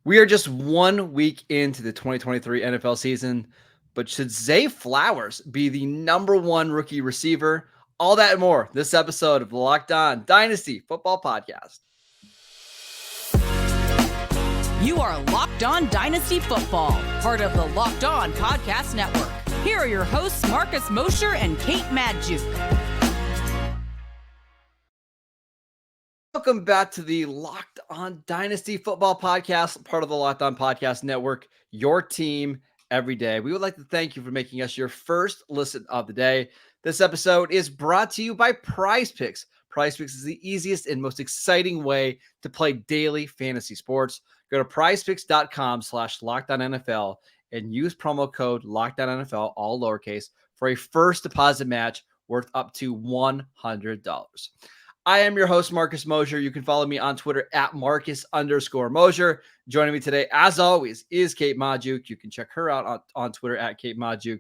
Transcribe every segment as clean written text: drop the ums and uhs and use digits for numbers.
We are just 1 week into the 2023 NFL season, but should Zay Flowers be the number one rookie receiver? All that and more this episode of the Locked On Dynasty Football Podcast. You are Locked On Dynasty Football, part of the Locked On Podcast Network. Here are your hosts, Marcus Mosher and Kate Madjuk. Welcome back to the Locked On Dynasty Football Podcast, part of the Locked On Podcast Network, your team every day. We would like to thank you for making us your first listen of the day. This episode is brought to you by PrizePicks. PrizePicks is the easiest and most exciting way to play daily fantasy sports. Go to prizepicks.com/LockedOnNFL and use promo code LockedOnNFL, all lowercase, for a first deposit match worth up to $100. I am your host, Marcus Mosher. You can follow me on Twitter at Marcus_Mosher. Joining me today, as always, is Kate Madjuk. You can check her out on Twitter at Kate Madjuk.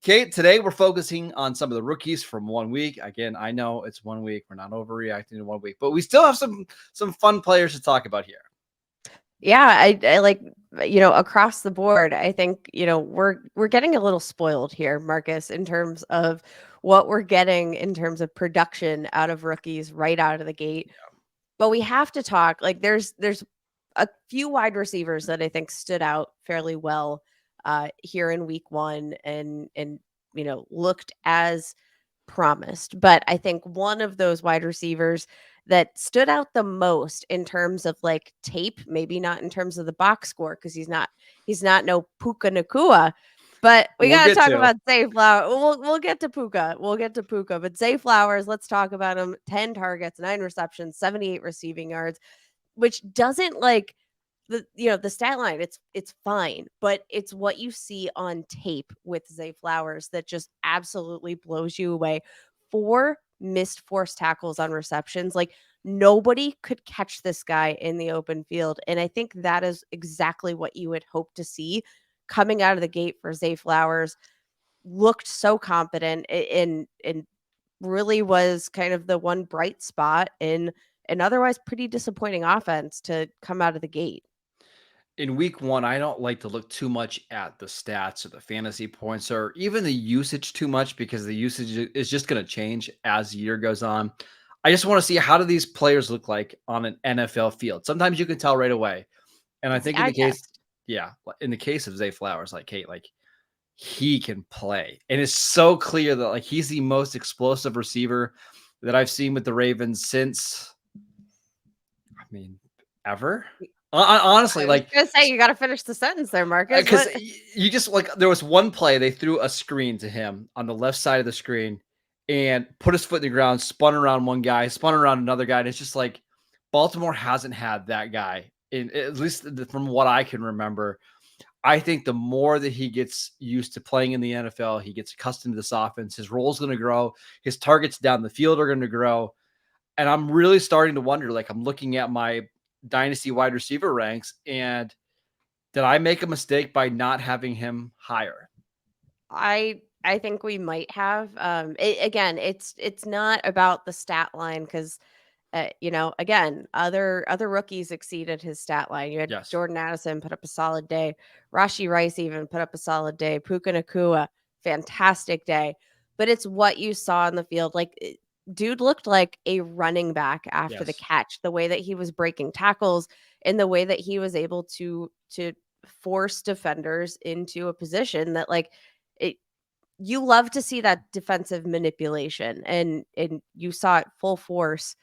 Kate, today we're focusing on some of the rookies from 1 week. Again, I know it's 1 week. We're not overreacting to 1 week, but we still have some fun players to talk about here. Yeah, I like, across the board, I think, we're getting a little spoiled here, Marcus, in terms of what we're getting in terms of production out of rookies right out of the gate. Yeah. But we have to talk, like there's a few wide receivers that I think stood out fairly well here in week one and looked as promised. But I think one of those wide receivers that stood out the most in terms of like tape, maybe not in terms of the box score, because he's not no Puka Nacua, but we got to talk about Zay Flowers. We'll get to Puka. But Zay Flowers, let's talk about him. 10 targets, 9 receptions, 78 receiving yards, which doesn't like the stat line. It's fine, but it's what you see on tape with Zay Flowers that just absolutely blows you away. 4 missed forced tackles on receptions. Like nobody could catch this guy in the open field. And I think that is exactly what you would hope to see coming out of the gate for Zay Flowers. Looked so confident and really was kind of the one bright spot in an otherwise pretty disappointing offense to come out of the gate. In week one, I don't like to look too much at the stats or the fantasy points or even the usage too much because the usage is just going to change as the year goes on. I just want to see, how do these players look like on an NFL field? Sometimes you can tell right away. And I think in the case of Zay Flowers, like Kate, like he can play. And it's so clear that like he's the most explosive receiver that I've seen with the Ravens since, ever. Honestly, like I was gonna say, you got to finish the sentence there, Marcus. Because you just like, there was one play they threw a screen to him on the left side of the screen and put his foot in the ground, spun around one guy, spun around another guy. And it's just like Baltimore hasn't had that guy, at least from what I can remember. I think the more that he gets used to playing in the NFL, he gets accustomed to this offense, his role is going to grow, his targets down the field are going to grow. And I'm really starting to wonder, like I'm looking at my dynasty wide receiver ranks, and did I make a mistake by not having him higher? I think we might have. Again, it's not about the stat line because, again, other rookies exceeded his stat line. You had Jordan Addison put up a solid day. Rashee Rice even put up a solid day. Puka Nacua, fantastic day. But it's what you saw in the field. Like, dude looked like a running back after the catch. The way that he was breaking tackles and the way that he was able to force defenders into a position that like you love to see that defensive manipulation, and you saw it full force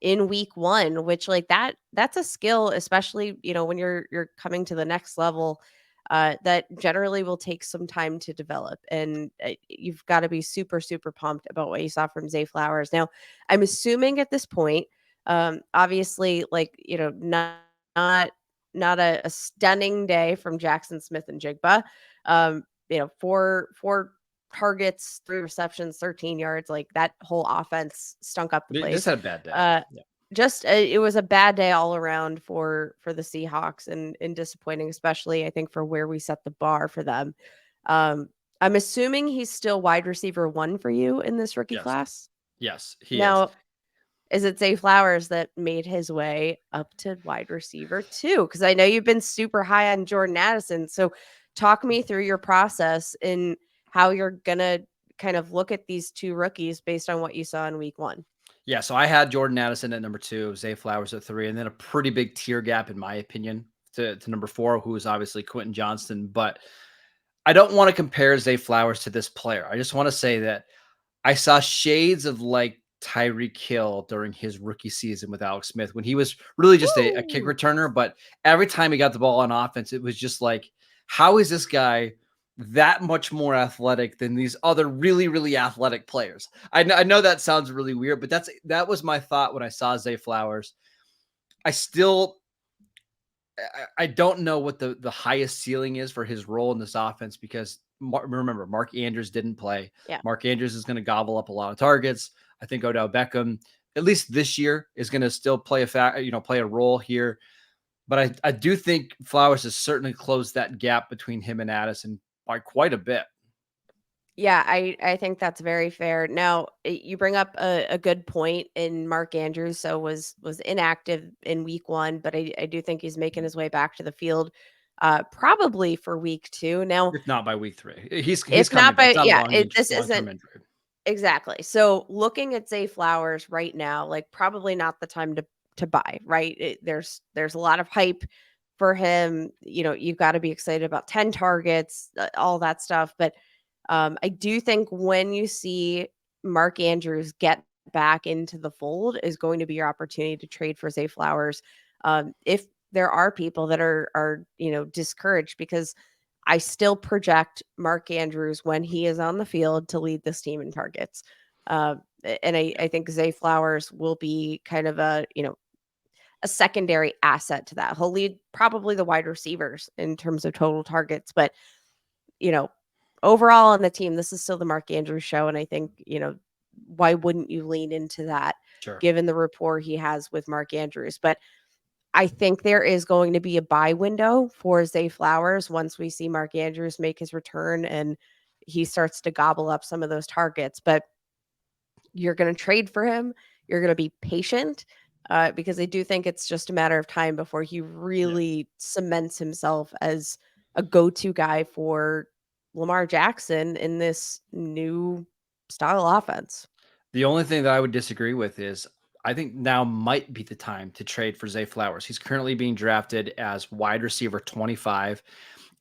in week one, which like that's a skill, especially when you're coming to the next level, that generally will take some time to develop, and you've got to be super pumped about what you saw from Zay Flowers. Now I'm assuming at this point, obviously, like not a stunning day from Jackson Smith-Njigba. 4 targets, 3 receptions, 13 yards. Like that whole offense stunk up the place. Just had a bad day. It was a bad day all around for the Seahawks, and disappointing, especially I think for where we set the bar for them. I'm assuming he's still wide receiver 1 for you in this rookie class. Yes, he is. is it Zay Flowers that made his way up to wide receiver too? Because I know you've been super high on Jordan Addison. So talk me through your process in how you're gonna kind of look at these two rookies based on what you saw in week one. Yeah, so I had Jordan Addison at number 2, Zay Flowers at 3, and then a pretty big tier gap, in my opinion, to number 4, who is obviously Quentin Johnston. But I don't want to compare Zay Flowers to this player. I just want to say that I saw shades of like Tyreek Hill during his rookie season with Alex Smith when he was really just a kick Woo! returner. But every time he got the ball on offense, it was just like, how is this guy that much more athletic than these other really, really athletic players? I know that sounds really weird, but that was my thought when I saw Zay Flowers. I still I don't know what the highest ceiling is for his role in this offense because remember, Mark Andrews didn't play. Yeah. Mark Andrews is going to gobble up a lot of targets. I think Odell Beckham, at least this year, is going to still play play a role here. But I do think Flowers has certainly closed that gap between him and Addison by quite a bit. Yeah, I think that's very fair. Now, you bring up a good point in Mark Andrews. So was inactive in week one, but I do think he's making his way back to the field, probably for week two. Now, If not by week 3, he's if coming not back. by It's not a this long term isn't injury. exactly. So looking at Zay Flowers right now, like probably not the time to buy. Right? There's a lot of hype for him. You've got to be excited about 10 targets, all that stuff, but I do think when you see Mark Andrews get back into the fold is going to be your opportunity to trade for Zay Flowers. If there are people that are discouraged, because I still project Mark Andrews when he is on the field to lead this team in targets. And I think Zay Flowers will be kind of a secondary asset to that. He'll lead probably the wide receivers in terms of total targets, but you know, overall on the team, this is still the Mark Andrews show. And I think, why wouldn't you lean into that Sure. given the rapport he has with Mark Andrews? But I think there is going to be a buy window for Zay Flowers once we see Mark Andrews make his return and he starts to gobble up some of those targets. But you're going to trade for him. You're going to be patient because I do think it's just a matter of time before he Yeah. really cements himself as a go-to guy for Lamar Jackson in this new style offense. The only thing that I would disagree with is I think now might be the time to trade for Zay Flowers. He's currently being drafted as wide receiver 25.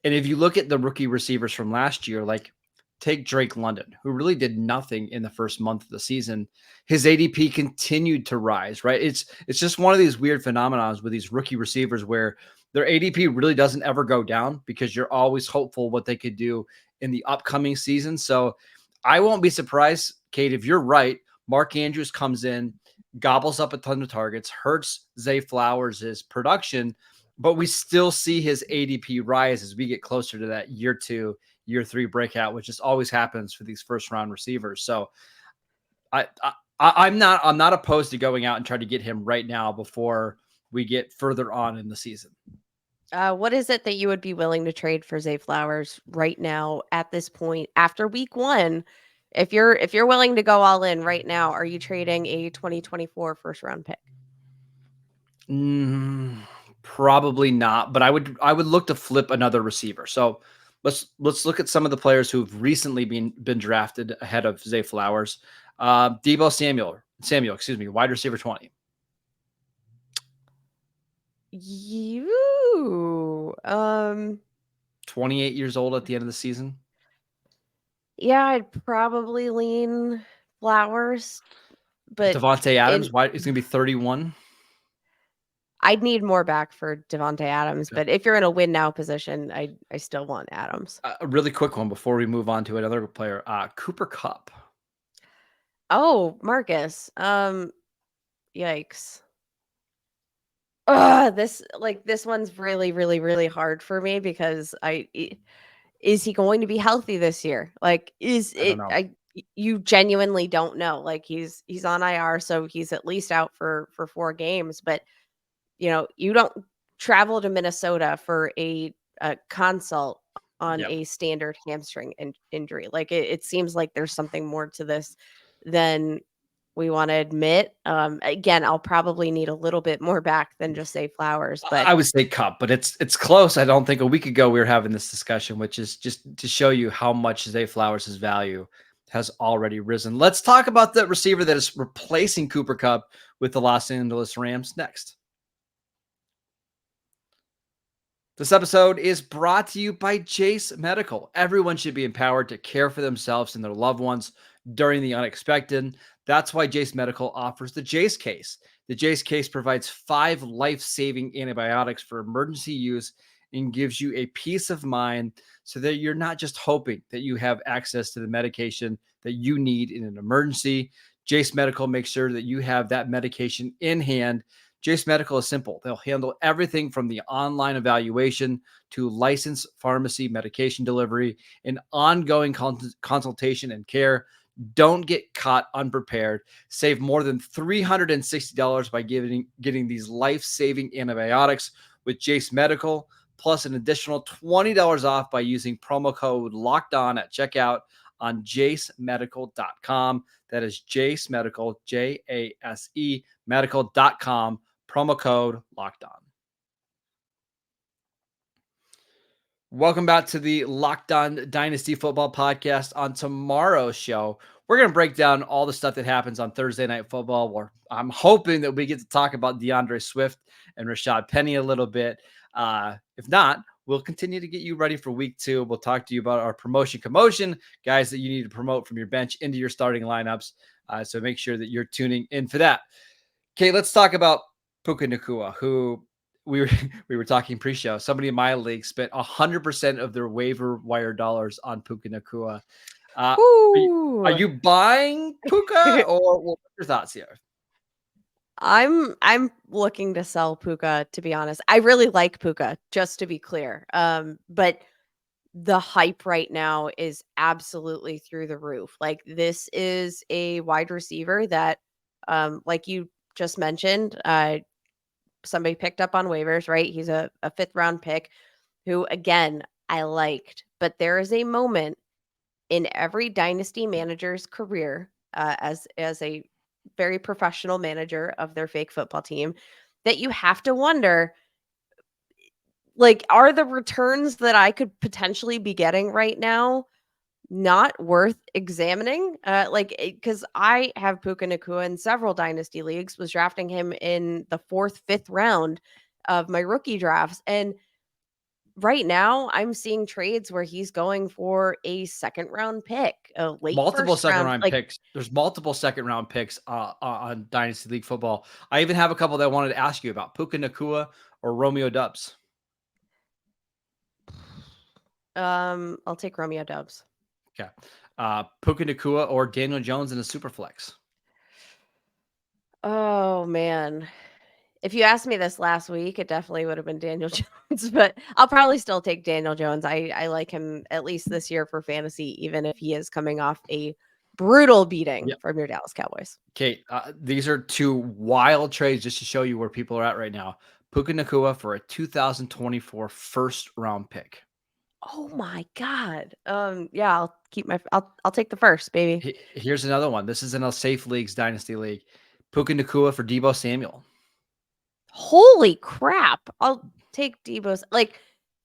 And if you look at the rookie receivers from last year, like take Drake London, who really did nothing in the first month of the season, his ADP continued to rise, right? It's just one of these weird phenomenons with these rookie receivers where their ADP really doesn't ever go down because you're always hopeful what they could do in the upcoming season. So I won't be surprised, Kate, if you're right. Mark Andrews comes in, gobbles up a ton of targets, hurts Zay Flowers' production, but we still see his ADP rise as we get closer to that year 2, year 3 breakout, which just always happens for these first round receivers. So I'm not opposed to going out and trying to get him right now before we get further on in the season. What is it that you would be willing to trade for Zay Flowers right now at this point after week one? If you're willing to go all in right now, are you trading a 2024 first round pick? Probably not, but I would look to flip another receiver. So let's look at some of the players who've recently been drafted ahead of Zay Flowers. Debo Samuel, excuse me, wide receiver 20. You 28 years old at the end of the season. Yeah, I'd probably lean Flowers, but Devontae Adams, in why is going to be 31. I'd need more back for Devontae Adams, Okay. but if you're in a win now position, I still want Adams. A really quick one before we move on to another player. Cooper Kupp. Oh, Marcus. Yikes. This one's really, really, really hard for me because is he going to be healthy this year? Like, is I don't it? know. You genuinely don't know. Like, he's on IR, so he's at least out for 4 games. But you don't travel to Minnesota for a consult on Yep. a standard hamstring injury. Like, it seems like there's something more to this than we want to admit. Again, I'll probably need a little bit more back than just Zay Flowers, but I would say Cup, but it's close. I don't think a week ago we were having this discussion, which is just to show you how much Zay Flowers' value has already risen. Let's talk about the receiver that is replacing Cooper Kupp with the Los Angeles Rams next. This episode is brought to you by Jase Medical. Everyone should be empowered to care for themselves and their loved ones during the unexpected. That's why Jase Medical offers the Jase case. The Jase case provides 5 life-saving antibiotics for emergency use and gives you a peace of mind so that you're not just hoping that you have access to the medication that you need in an emergency. Jase Medical makes sure that you have that medication in hand. Jase Medical is simple. They'll handle everything from the online evaluation to licensed pharmacy medication delivery and ongoing consultation and care. Don't get caught unprepared. Save more than $360 by getting these life-saving antibiotics with Jase Medical, plus an additional $20 off by using promo code LOCKEDON at checkout on jasemedical.com. That is Jase Medical, Jase medical.com. Promo code Locked On. Welcome back to the Locked On Dynasty Football Podcast. On tomorrow's show, we're going to break down all the stuff that happens on Thursday Night Football. Where I'm hoping that we get to talk about DeAndre Swift and Rashad Penny a little bit. If not, we'll continue to get you ready for week 2. We'll talk to you about our promotion commotion, guys that you need to promote from your bench into your starting lineups. So make sure that you're tuning in for that. Okay, let's talk about Puka Nacua, who we were talking pre-show. Somebody in my league spent 100% of their waiver wire dollars on Puka Nacua. Are you buying Puka, or what are your thoughts here? I'm looking to sell Puka, to be honest. I really like Puka, just to be clear. But the hype right now is absolutely through the roof. Like, this is a wide receiver that, like you just mentioned, somebody picked up on waivers, right? He's a 5th round pick who, again, I liked. But there is a moment in every dynasty manager's career, as a very professional manager of their fake football team, that you have to wonder, like, are the returns that I could potentially be getting right now not worth examining? Because I have Puka Nacua in several dynasty leagues, was drafting him in the 4th, 5th round of my rookie drafts. And right now I'm seeing trades where he's going for a 2nd round pick, a late Multiple 1st second round. round Like, picks. There's multiple second round picks on Dynasty League football. I even have a couple that I wanted to ask you about: Puka Nacua or Romeo Dubs. I'll take Romeo Dubs. Okay. Puka Nacua or Daniel Jones in a super flex. Oh man. If you asked me this last week, it definitely would have been Daniel Jones, but I'll probably still take Daniel Jones. I like him at least this year for fantasy, even if he is coming off a brutal beating from your Dallas Cowboys. Okay, these are 2 wild trades just to show you where people are at right now. Puka Nacua for a 2024 first round pick. Oh my God. Yeah, I'll keep I'll take the first, baby. Here's another one. This is in a Safe Leagues Dynasty League. Puka Nacua for Deebo Samuel. Holy crap. I'll take Deebo's. Like,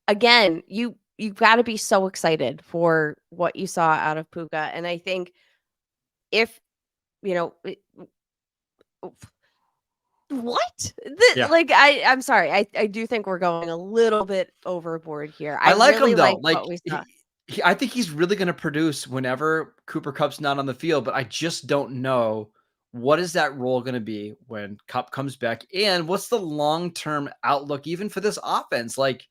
again, you've got to be so excited for what you saw out of Puka. And I think if, you know, what? Like, I'm sorry. I do think we're going a little bit overboard here. I like really him though. What we saw. I think he's really going to produce whenever Cooper Kupp's not on the field, but I just don't know what is that role going to be when Kupp comes back, and what's the long-term outlook even for this offense? Like,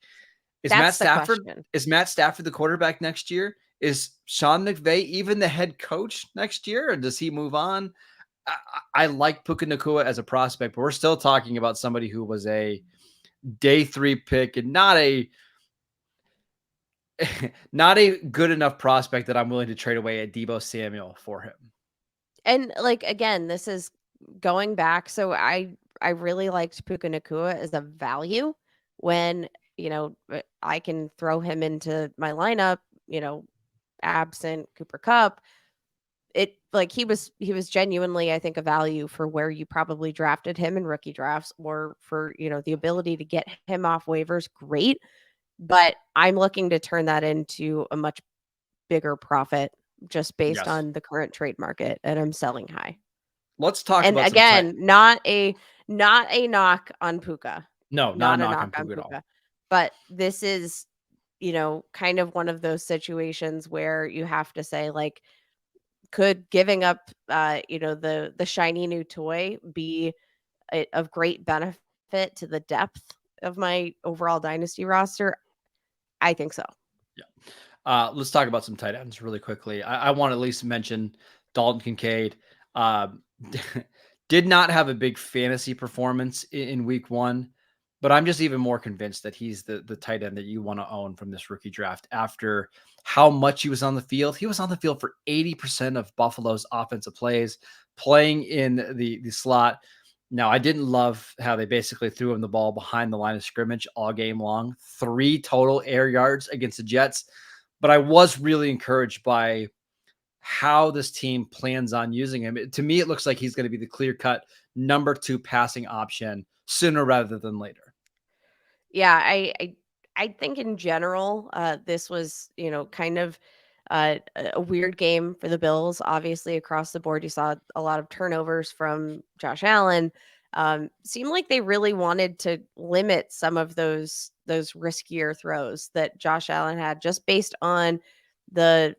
is Matt Stafford the quarterback next year? Is Sean McVay even the head coach next year, or does he move on? I like Puka Nacua as a prospect, but we're still talking about somebody who was a day 3 pick and not a good enough prospect that I'm willing to trade away a Deebo Samuel for him. And like, again, this is going back. So I really liked Puka Nacua as a value when, I can throw him into my lineup, absent Cooper Kupp. he was genuinely, I think, a value for where you probably drafted him in rookie drafts, or for, the ability to get him off waivers. Great. But I'm looking to turn that into a much bigger profit just based Yes. on the current trade market, and I'm selling high. Let's talk And about some tight. again, not a knock on Puka. No, not a Not a knock knock on on Puka at all. Puka. But this is, kind of one of those situations where you have to say, like, could giving up, the shiny new toy be of great benefit to the depth of my overall dynasty roster? I think so. Let's talk about some tight ends really quickly. I want to at least mention Dalton Kincaid. Um, did not have a big fantasy performance in week one, but I'm just even more convinced that he's the tight end that you want to own from this rookie draft after how much he was on the field. He was on the field for 80% of Buffalo's offensive plays, playing in the slot. Now, I didn't love how they basically threw him the ball behind the line of scrimmage all game long, 3 total air yards against the Jets. But I was really encouraged by how this team plans on using him. To me, it looks like he's going to be the clear-cut number 2 passing option sooner rather than later. Yeah, I think in general, this was, kind of a weird game for the Bills. Obviously, across the board, you saw a lot of turnovers from Josh Allen. Seemed like they really wanted to limit some of those riskier throws that Josh Allen had, just based on the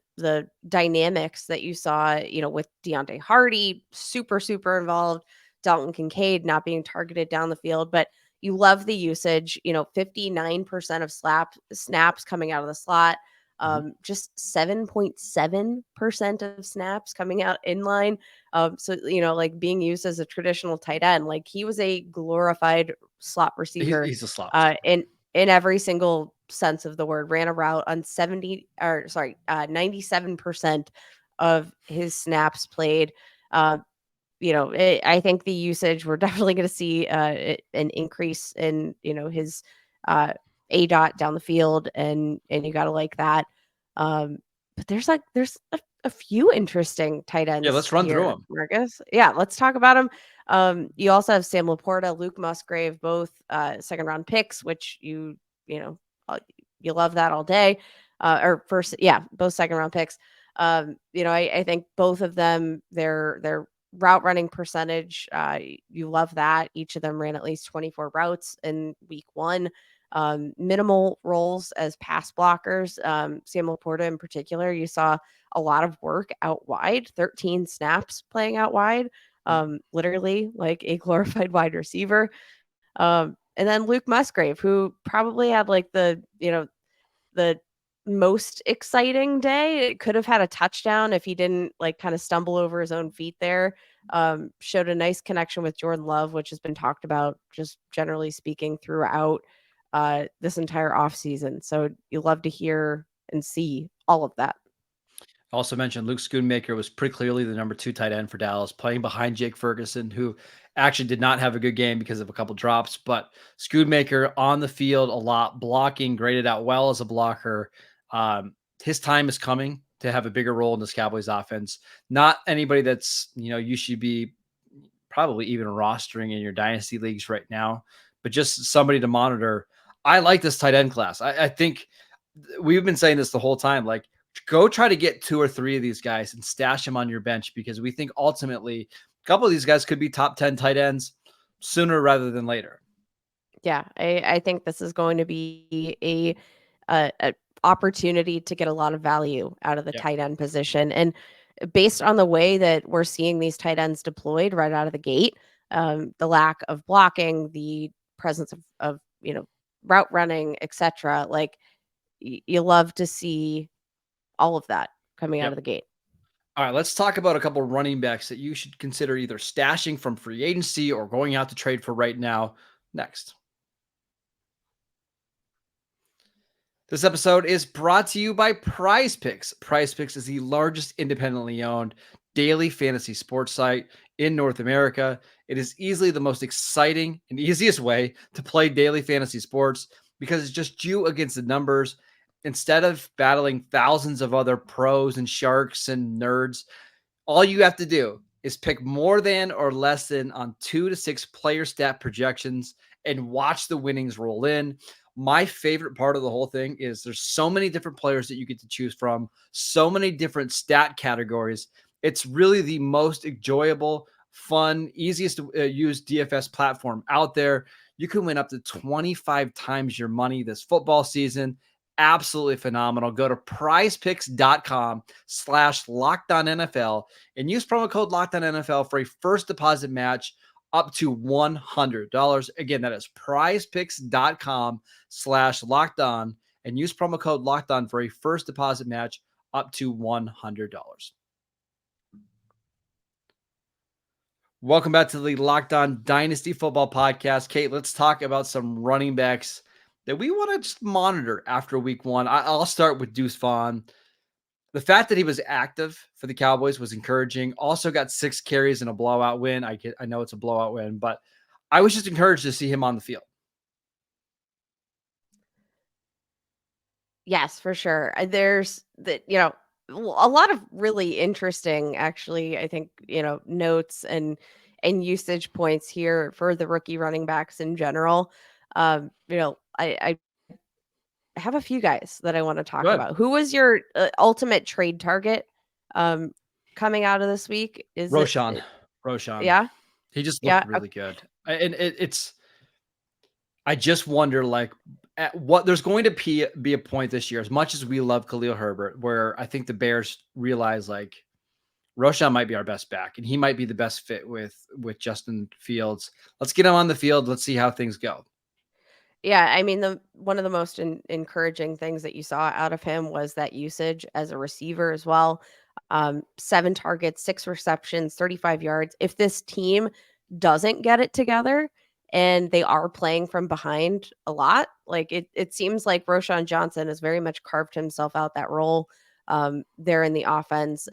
dynamics that you saw, with Deontay Hardy, super involved, Dalton Kincaid not being targeted down the field. But you love the usage, 59% of snaps coming out of the slot, just 7.7% of snaps coming out in line. So, like, being used as a traditional tight end, like, he was a glorified slot receiver, He's a slot receiver. in every single sense of the word. Ran a route on 97% of his snaps played. I think the usage, we're definitely going to see an increase in, his a dot down the field, and you got to like that. But there's a few interesting tight Yeah, ends let's run through here, them. Marcus. Yeah, let's talk about them. You also have Sam Laporta, Luke Musgrave, both second round picks, which you love that all day. Or first, yeah, both second round picks. I think both of them, their route running percentage, you love that. Each of them ran at least 24 routes in week one. Minimal roles as pass blockers. Sam Laporta in particular, you saw a lot of work out wide, 13 snaps playing out wide, literally like a glorified wide receiver. And then Luke Musgrave, who probably had like the most exciting day. It could have had a touchdown if he didn't, like, kind of stumble over his own feet there. Showed a nice connection with Jordan Love, which has been talked about, just generally speaking, throughout this entire offseason. So you love to hear and see all of that. Also mentioned Luke Schoonmaker was pretty clearly the number 2 tight end for Dallas, playing behind Jake Ferguson, who actually did not have a good game because of a couple drops. But Schoonmaker on the field a lot, blocking, graded out well as a blocker. His time is coming to have a bigger role in this Cowboys offense. Not anybody that's, you should be probably even rostering in your dynasty leagues right now, but just somebody to monitor. I like this tight end class. I think we've been saying this the whole time. Like, go try to get 2 or 3 of these guys and stash them on your bench, because we think ultimately a couple of these guys could be top 10 tight ends sooner rather than later. Yeah, I think this is going to be a opportunity to get a lot of value out of the Yep. tight end position. And based on the way that we're seeing these tight ends deployed right out of the gate, the lack of blocking, the presence of route running, etc., like, you love to see all of that coming out Yep. of the gate. All right, let's talk about a couple of running backs that you should consider either stashing from free agency or going out to trade for right now. Next. This episode is brought to you by PrizePicks. PrizePicks is the largest independently owned daily fantasy sports site in North America. It is easily the most exciting and easiest way to play daily fantasy sports, because it's just you against the numbers. Instead of battling thousands of other pros and sharks and nerds, All you have to do is pick more than or less than on 2 to 6 player stat projections and watch the winnings roll in. My favorite part of the whole thing is there's so many different players that you get to choose from, so many different stat categories. It's really the most enjoyable, fun, easiest to use DFS platform out there. You can win up to 25 times your money this football season. Absolutely phenomenal. Go to prizepicks.com/LockedOnNFL and use promo code LockedOnNFL for a first deposit match up to $100. Again, that is prizepicks.com/LockedOn and use promo code LockedOn for a first deposit match up to $100. Welcome back to the Locked On Dynasty Football Podcast. Kate, let's talk about some running backs that we want to just monitor after week one. I'll start with Deuce Vaughn. The fact that he was active for the Cowboys was encouraging. Also got 6 carries in a blowout win. I know it's a blowout win, but I was just encouraged to see him on the field. Yes, for sure. There's a lot of really interesting, actually, I think, notes and usage points here for the rookie running backs in general. I have a few guys that I want to talk Good. about. Who was your ultimate trade target um, coming out of this week? Is it? Roshan. Yeah, He just looked yeah. really good. And it's I just wonder, like, at what there's going to be a point this year, as much as we love Khalil Herbert, where I think the Bears realize, like, Roshan might be our best back, and he might be the best fit with Justin Fields. Let's get him on the field. Let's see how things go. Yeah, I mean, the one of the most encouraging things that you saw out of him was that usage as a receiver as well. 7 targets, 6 receptions, 35 yards. If this team doesn't get it together and they are playing from behind a lot, like it seems like Roshan Johnson has very much carved himself out that role there in the offense.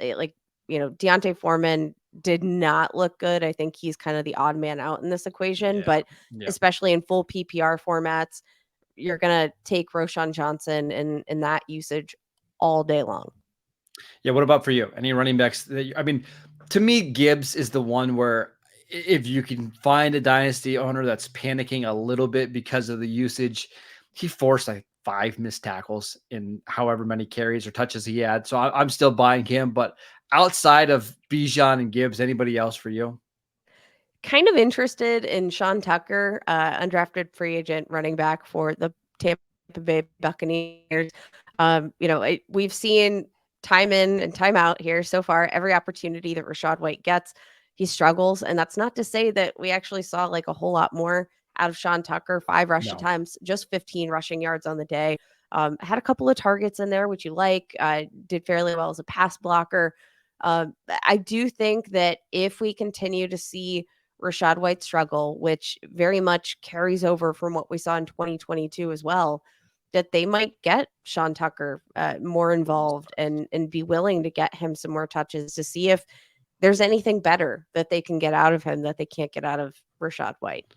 Deontay Foreman did not look good. I think he's kind of the odd man out in this equation, Yeah. but Yeah. especially in full PPR formats, you're gonna take Roshan Johnson in that usage all day long. Yeah. What about for you? Any running backs I mean, to me, Gibbs is the one where if you can find a dynasty owner that's panicking a little bit because of the usage, he forced like 5 missed tackles in however many carries or touches he had. So I'm still buying him. But outside of Bijan and Gibbs, anybody else for you? Kind of interested in Sean Tucker, undrafted free agent running back for the Tampa Bay Buccaneers. We've seen time in and time out here so far. Every opportunity that Rachaad White gets, he struggles, and that's not to say that we actually saw like a whole lot more out of Sean Tucker. 5 rush No. attempts, just 15 rushing yards on the day. Had a couple of targets in there, which you like. Did fairly well as a pass blocker. I do think that if we continue to see Rachaad White struggle, which very much carries over from what we saw in 2022 as well, that they might get Sean Tucker more involved and be willing to get him some more touches to see if there's anything better that they can get out of him that they can't get out of Rachaad White.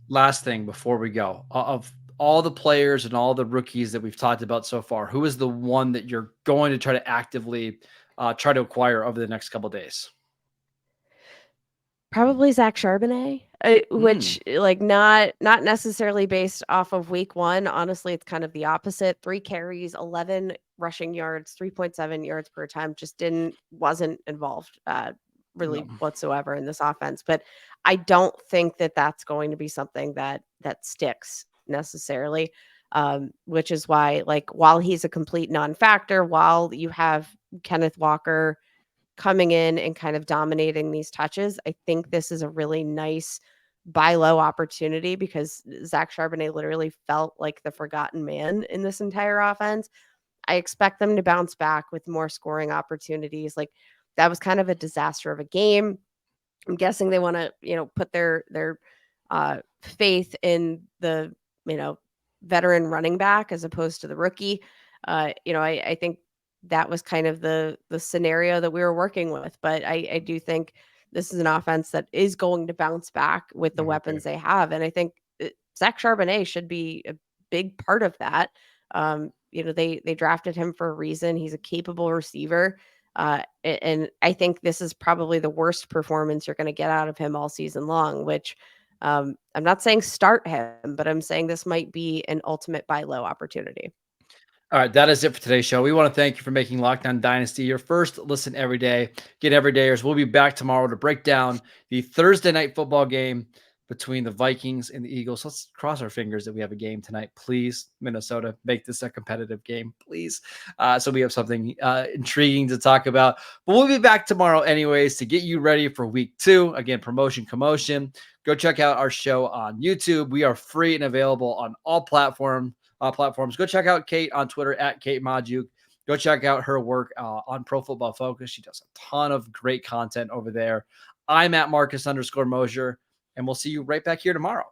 Last thing before we go, of all the players and all the rookies that we've talked about so far, who is the one that you're going to try to actively try to acquire over the next couple of days? Probably Zach Charbonnet, which like not necessarily based off of week one. Honestly, it's kind of the opposite. 3 carries, 11 rushing yards, 3.7 yards per attempt. Just wasn't involved really No. whatsoever in this offense. But I don't think that that's going to be something that sticks necessarily. Which is why, like, while he's a complete non-factor, while you have Kenneth Walker coming in and kind of dominating these touches, I think this is a really nice buy low opportunity because Zach Charbonnet literally felt like the forgotten man in this entire offense. I expect them to bounce back with more scoring opportunities. Like, that was kind of a disaster of a game. I'm guessing they want to, put their faith in the, veteran running back as opposed to the rookie. I think that was kind of the scenario that we were working with. But I do think this is an offense that is going to bounce back with the weapons they have. And I think Zach Charbonnet should be a big part of that. They drafted him for a reason. He's a capable receiver. And I think this is probably the worst performance you're going to get out of him all season long, which I'm not saying start him, but I'm saying this might be an ultimate buy low opportunity. All right, that is it for today's show. We want to thank you for making Lockdown Dynasty your first listen every day. Get everydayers. We'll be back tomorrow to break down the Thursday night football game between the Vikings and the Eagles. Let's cross our fingers that we have a game tonight. Please, Minnesota, make this a competitive game, please. So we have something intriguing to talk about. But we'll be back tomorrow anyways to get you ready for week 2. Again, promotion, commotion. Go check out our show on YouTube. We are free and available on all platforms. Go check out Kate on Twitter at Kate Majuk. Go check out her work on Pro Football Focus. She does a ton of great content over there. I'm at Marcus_Mosher, and we'll see you right back here tomorrow.